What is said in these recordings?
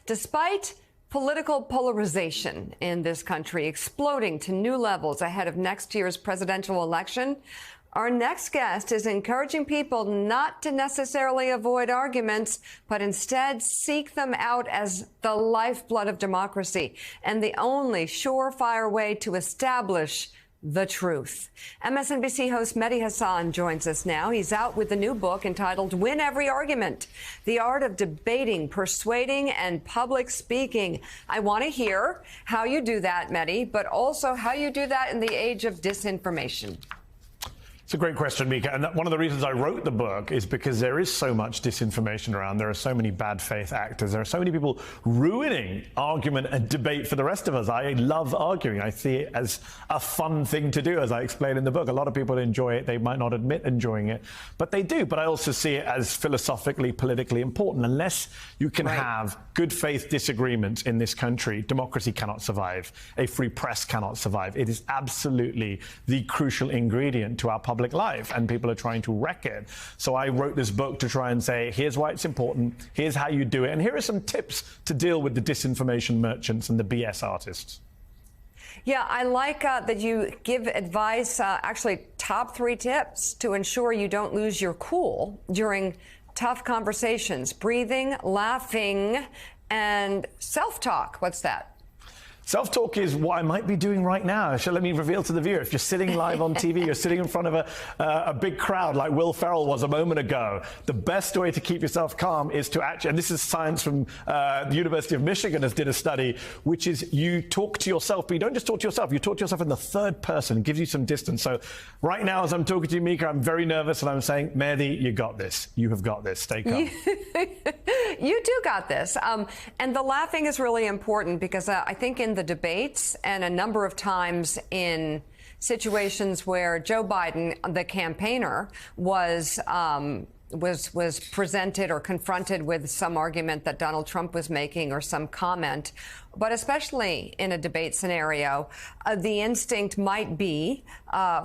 Despite political polarization in this country exploding to new levels ahead of next year's presidential election, our next guest is encouraging people not to necessarily avoid arguments, but instead seek them out as the lifeblood of democracy and the only surefire way to establish the truth. MSNBC host Mehdi Hasan joins us now. He's out with the new book entitled Win Every Argument, The Art of Debating, Persuading, and Public Speaking. I want to hear how you do that, Mehdi, but also how you do that in the age of disinformation. It's a great question, Mika. And one of the reasons I wrote the book is because there is so much disinformation around. There are so many bad faith actors. There are so many people ruining argument and debate for the rest of us. I love arguing. I see it as a fun thing to do, as I explain in the book. A lot of people enjoy it. They might not admit enjoying it, but they do. But I also see it as philosophically, politically important. Unless you can have good faith disagreements in this country, democracy cannot survive. A free press cannot survive. It is absolutely the crucial ingredient to our public life, and people are trying to wreck it. So I wrote this book to try and say, here's why it's important, here's how you do it, and here are some tips to deal with the disinformation merchants and the BS artists. Yeah, I like that you give advice, actually top 3 tips to ensure you don't lose your cool during tough conversations: breathing, laughing, and self-talk. What's that? Self-talk is what I might be doing right now. So let me reveal to the viewer, if you're sitting live on TV, you're sitting in front of a big crowd like Will Ferrell was a moment ago, the best way to keep yourself calm is to actually, and this is science from the University of Michigan has did a study, which is you talk to yourself, but you don't just talk to yourself, you talk to yourself in the third person. It gives you some distance. So right now, as I'm talking to you, Mika, I'm very nervous and I'm saying, Mehdi, you got this. You have got this. Stay calm. You do got this. And the laughing is really important because I think in the debates and a number of times in situations where Joe Biden, the campaigner, was presented or confronted with some argument that Donald Trump was making or some comment, but especially in a debate scenario, the instinct might be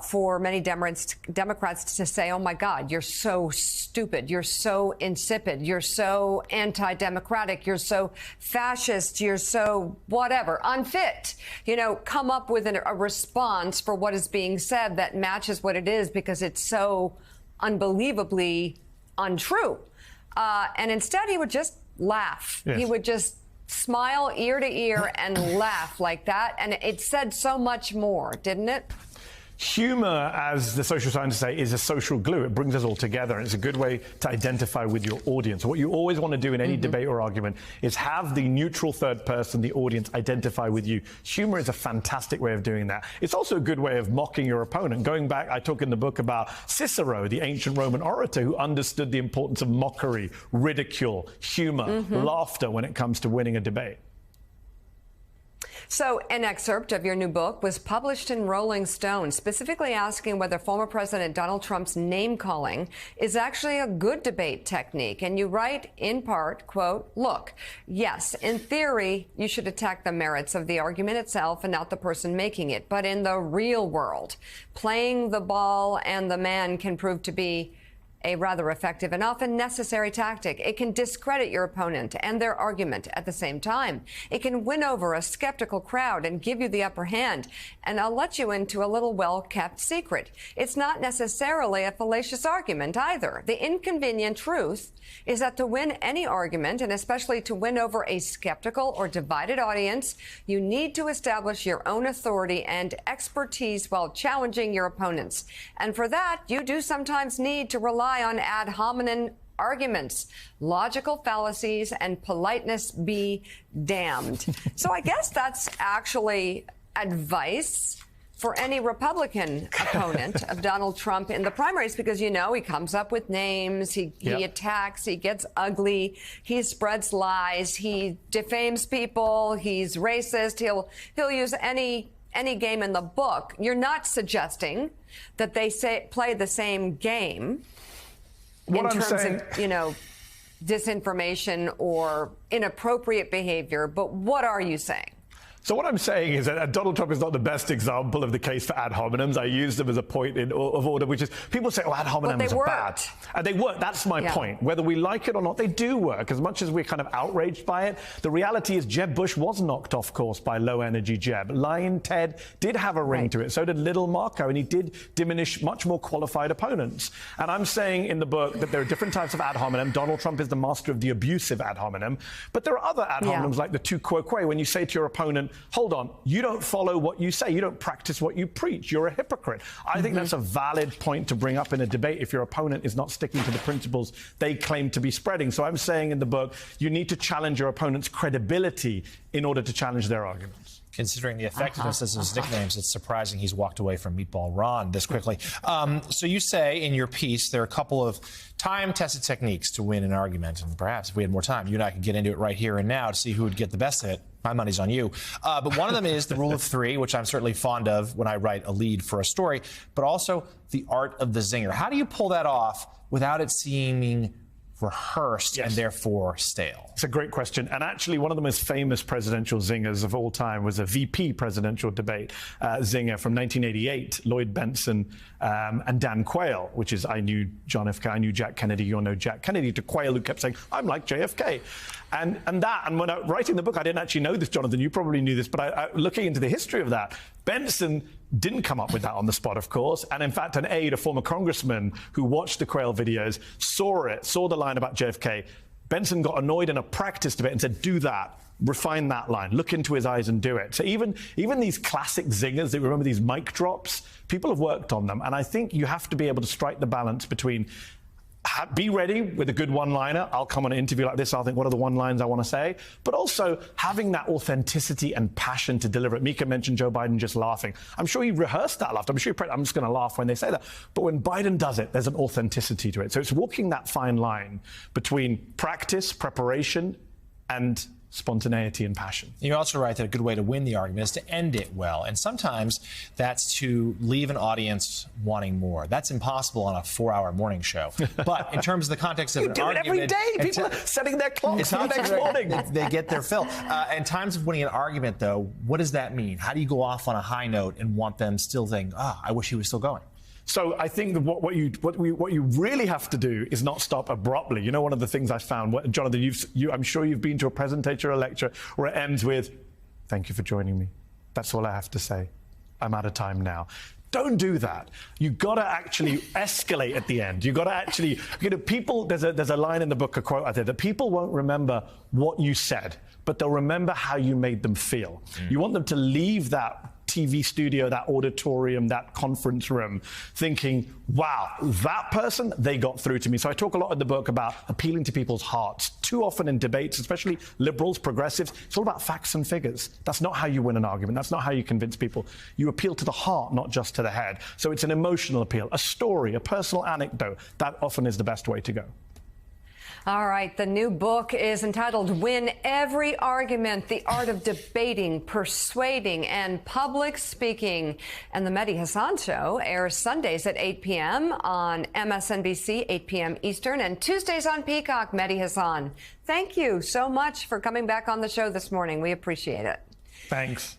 for many Democrats to say, oh my God, you're so stupid, you're so insipid, you're so anti-democratic, you're so fascist, you're so whatever, unfit, come up with a response for what is being said that matches what it is because it's so unbelievably untrue. And instead, he would just laugh. Yes. He would just smile ear to ear and laugh like that. And it said so much more, didn't it? Humor, as the social scientists say, is a social glue. It brings us all together, and it's a good way to identify with your audience. What you always want to do in any debate or argument is have the neutral third person, the audience, identify with you. Humor is a fantastic way of doing that. It's also a good way of mocking your opponent. Going back, I talk in the book about Cicero, the ancient Roman orator, who understood the importance of mockery, ridicule, humor, laughter when it comes to winning a debate. So an excerpt of your new book was published in Rolling Stone, specifically asking whether former President Donald Trump's name-calling is actually a good debate technique. And you write, in part, quote, look, yes, in theory, you should attack the merits of the argument itself and not the person making it. But in the real world, playing the ball and the man can prove to be a rather effective and often necessary tactic. It can discredit your opponent and their argument at the same time. It can win over a skeptical crowd and give you the upper hand. And I'll let you into a little well-kept secret. It's not necessarily a fallacious argument either. The inconvenient truth is that to win any argument, and especially to win over a skeptical or divided audience, you need to establish your own authority and expertise while challenging your opponents. And for that, you do sometimes need to rely on ad hominem arguments, logical fallacies, and politeness be damned. So I guess that's actually advice for any Republican opponent of Donald Trump in the primaries, because, he comes up with names, he attacks, he gets ugly, he spreads lies, he defames people, he's racist, he'll use any game in the book. You're not suggesting that they play the same game in terms of, disinformation or inappropriate behavior, but what are you saying? So what I'm saying is that Donald Trump is not the best example of the case for ad hominems. I use them as a point of order, which is people say, oh, ad hominems are bad. And they work. That's my point. Whether we like it or not, they do work. As much as we're kind of outraged by it, the reality is Jeb Bush was knocked off course by low-energy Jeb. Lying Ted did have a ring to it. So did Little Marco, and he did diminish much more qualified opponents. And I'm saying in the book that there are different types of ad hominem. Donald Trump is the master of the abusive ad hominem. But there are other ad hominems like the tu quoque, when you say to your opponent, hold on, you don't follow what you say. You don't practice what you preach. You're a hypocrite. I think that's a valid point to bring up in a debate if your opponent is not sticking to the principles they claim to be spreading. So I'm saying in the book, you need to challenge your opponent's credibility in order to challenge their arguments. Considering the effectiveness of his nicknames, it's surprising he's walked away from Meatball Ron this quickly. So you say in your piece there are a couple of time-tested techniques to win an argument, and perhaps if we had more time, you and I could get into it right here and now to see who would get the best of it. My money's on you. But one of them is the rule of three, which I'm certainly fond of when I write a lead for a story, but also the art of the zinger. How do you pull that off without it seeming rehearsed and therefore stale? It's a great question. And actually, one of the most famous presidential zingers of all time was a VP presidential debate zinger from 1988, Lloyd Bentsen and Dan Quayle, which is, I knew John F. I knew Jack Kennedy, you'll know Jack Kennedy, to Quayle, who kept saying, I'm like JFK. And when I writing the book, I didn't actually know this, Jonathan, you probably knew this, but looking into the history of that, Bentsen didn't come up with that on the spot, of course. And in fact, an aide, a former congressman who watched the Quayle videos, saw the line about JFK. Bentsen got annoyed in a practice debate and said, do that. Refine that line. Look into his eyes and do it. So even these classic zingers, that remember these mic drops, people have worked on them. And I think you have to be able to strike the balance between be ready with a good one-liner. I'll come on an interview like this, I'll think, what are the one lines I want to say? But also having that authenticity and passion to deliver it. Mika mentioned Joe Biden just laughing. I'm sure he rehearsed that laughter. I'm sure I'm just going to laugh when they say that. But when Biden does it, there's an authenticity to it. So it's walking that fine line between practice, preparation, and spontaneity and passion. You also write that a good way to win the argument is to end it well. And sometimes that's to leave an audience wanting more. That's impossible on a 4-hour morning show. But in terms of the context of an argument... You do it every day. People are setting their clocks for the next morning. They get their fill. In times of winning an argument, though, what does that mean? How do you go off on a high note and want them still think, I wish he was still going? So I think that what you really have to do is not stop abruptly. You know, one of the things I found, Jonathan, I'm sure you've been to a presentation or a lecture where it ends with, "Thank you for joining me. That's all I have to say. I'm out of time now." Don't do that. You've got to actually escalate at the end. You've got to actually, people, there's a line in the book, a quote I did, that people won't remember what you said, but they'll remember how you made them feel. You want them to leave that TV studio, that auditorium, that conference room, thinking, wow, that person, they got through to me. So I talk a lot in the book about appealing to people's hearts. Too often in debates, especially liberals, progressives, it's all about facts and figures. That's not how you win an argument. That's not how you convince people. You appeal to the heart, not just to the head. So it's an emotional appeal, a story, a personal anecdote. That often is the best way to go. All right, the new book is entitled Win Every Argument, The Art of Debating, Persuading, and Public Speaking. And the Mehdi Hasan Show airs Sundays at 8 p.m. on MSNBC, 8 p.m. Eastern, and Tuesdays on Peacock. Mehdi Hasan, thank you so much for coming back on the show this morning. We appreciate it. Thanks.